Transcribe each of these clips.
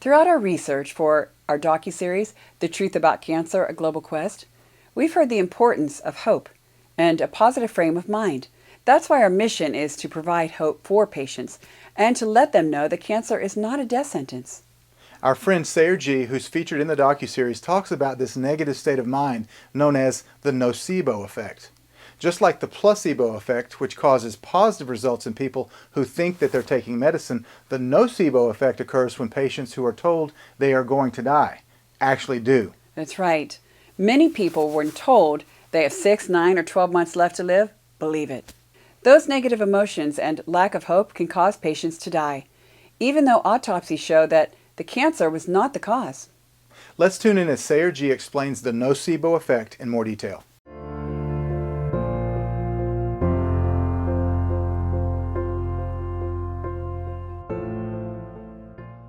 Throughout our research for our docu-series, The Truth About Cancer, A Global Quest, we've heard the importance of hope and a positive frame of mind. That's why our mission is to provide hope for patients and to let them know that cancer is not a death sentence. Our friend Sayer G, who's featured in the docu-series, talks about this negative state of mind known as the nocebo effect. Just like the placebo effect, which causes positive results in people who think that they're taking medicine, the nocebo effect occurs when patients who are told they are going to die actually do. That's right. Many people, when told they have 6, 9, or 12 months left to live, believe it. Those negative emotions and lack of hope can cause patients to die, even though autopsies show that the cancer was not the cause. Let's tune in as Sayer G explains the nocebo effect in more detail.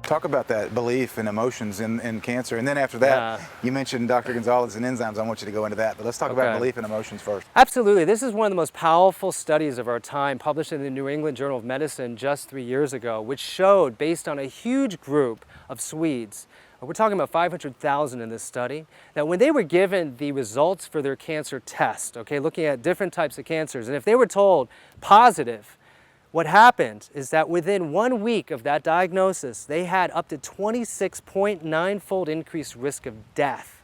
Talk about that belief and emotions in cancer. And then after that, you mentioned Dr. Gonzalez and enzymes. I want you to go into that. But let's talk about belief and emotions first. Absolutely. This is one of the most powerful studies of our time, published in the New England Journal of Medicine just 3 years ago, which showed, based on a huge group of Swedes, we're talking about 500,000 in this study, that when they were given the results for their cancer test, looking at different types of cancers, and if they were told positive, what happened is that within 1 week of that diagnosis, they had up to 26.9-fold increased risk of death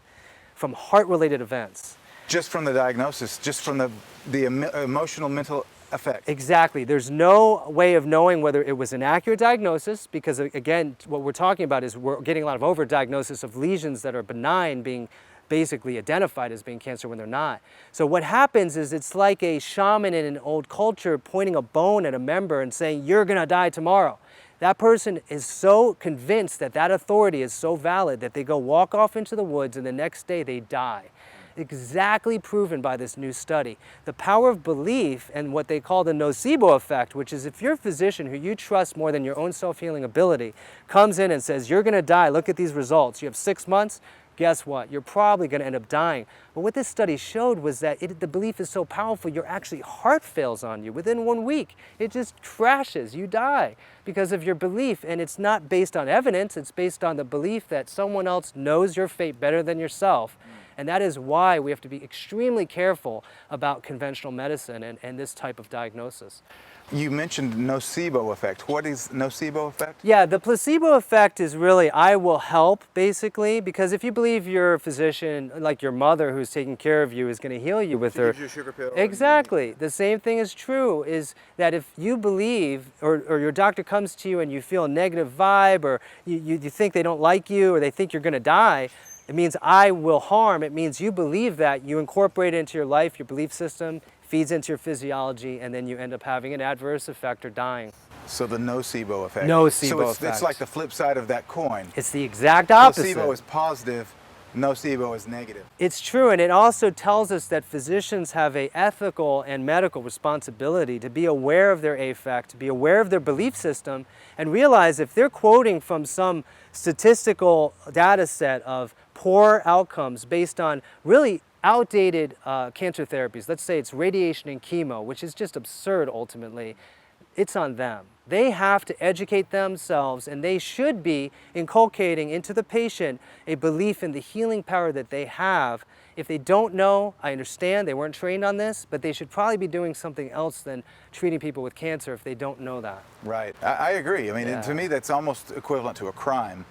from heart-related events. Just from the diagnosis, just from the emotional, mental effect. Exactly. There's no way of knowing whether it was an accurate diagnosis because, again, what we're talking about is we're getting a lot of overdiagnosis of lesions that are benign being basically identified as being cancer when they're not. So what happens is it's like a shaman in an old culture pointing a bone at a member and saying, you're gonna die tomorrow. That person is so convinced that that authority is so valid that they go walk off into the woods and the next day they die. Exactly proven by this new study. The power of belief and what they call the nocebo effect, which is if your physician who you trust more than your own self-healing ability comes in and says, you're gonna die, look at these results, you have 6 months, guess what? You're probably going to end up dying. But what this study showed was that the belief is so powerful, your actually heart fails on you within 1 week. It just crashes. You die because of your belief. And it's not based on evidence. It's based on the belief that someone else knows your fate better than yourself. And that is why we have to be extremely careful about conventional medicine and this type of diagnosis. You mentioned nocebo effect. What is nocebo effect? Yeah, the placebo effect is really I will help, basically, because if you believe your physician, like your mother who's taking care of you, is going to heal you with her... Gives you a sugar pill. Exactly. The same thing is true, is that if you believe, or your doctor comes to you and you feel a negative vibe, or you think they don't like you, or they think you're going to die, it means I will harm. It means you believe that, you incorporate it into your life, your belief system, feeds into your physiology, and then you end up having an adverse effect or dying. So the nocebo effect. Nocebo so effect. It's like the flip side of that coin. It's the exact opposite. Placebo is positive, nocebo is negative. It's true, and it also tells us that physicians have an ethical and medical responsibility to be aware of their affect, to be aware of their belief system, and realize if they're quoting from some statistical data set of poor outcomes based on really outdated cancer therapies, let's say it's radiation and chemo, which is just absurd ultimately, it's on them. They have to educate themselves, and they should be inculcating into the patient a belief in the healing power that they have. If they don't know, I understand, they weren't trained on this, but they should probably be doing something else than treating people with cancer if they don't know that. Right, I agree. I mean, to me that's almost equivalent to a crime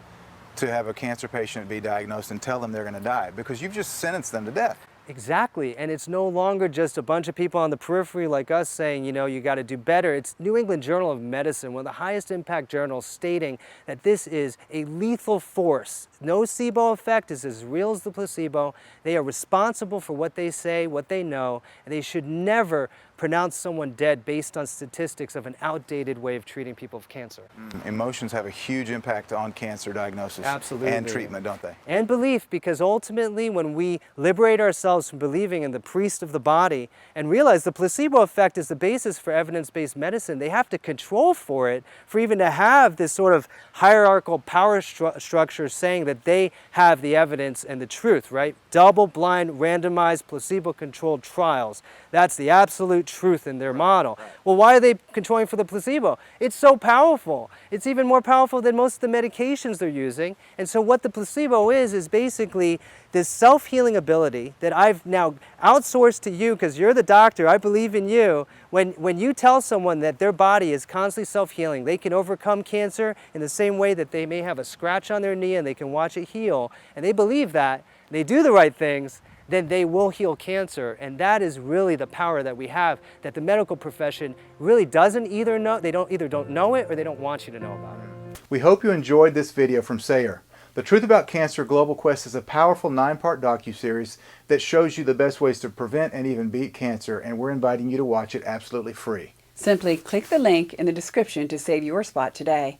to have a cancer patient be diagnosed and tell them they're going to die, because you've just sentenced them to death. Exactly, and it's no longer just a bunch of people on the periphery like us saying, you know, you got to do better. It's New England Journal of Medicine, one of the highest impact journals, stating that this is a lethal force. Nocebo effect is as real as the placebo. They are responsible for what they say, what they know, and they should never pronounce someone dead based on statistics of an outdated way of treating people with cancer. Emotions have a huge impact on cancer diagnosis. Absolutely. And treatment, don't they? And belief, because ultimately when we liberate ourselves from believing in the priest of the body and realize the placebo effect is the basis for evidence-based medicine, they have to control for it, for even to have this sort of hierarchical power structure saying that they have the evidence and the truth, right? Double-blind, randomized, placebo-controlled trials. That's the absolute truth in their model. Well, why are they controlling for the placebo? It's so powerful. It's even more powerful than most of the medications they're using. And so what the placebo is basically this self-healing ability that I've now outsourced to you because you're the doctor, I believe in you. When you tell someone that their body is constantly self-healing, they can overcome cancer in the same way that they may have a scratch on their knee and they can watch it heal, and they believe that, they do the right things, then they will heal cancer. And that is really the power that we have, that the medical profession really doesn't either know, they either don't know it or they don't want you to know about it. We hope you enjoyed this video from Sayer. The Truth About Cancer Global Quest is a powerful 9-part docu-series that shows you the best ways to prevent and even beat cancer, and we're inviting you to watch it absolutely free. Simply click the link in the description to save your spot today.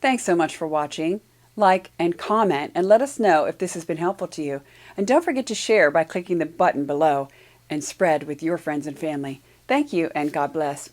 Thanks so much for watching. Like and comment and let us know if this has been helpful to you. And don't forget to share by clicking the button below and spread with your friends and family. Thank you and God bless.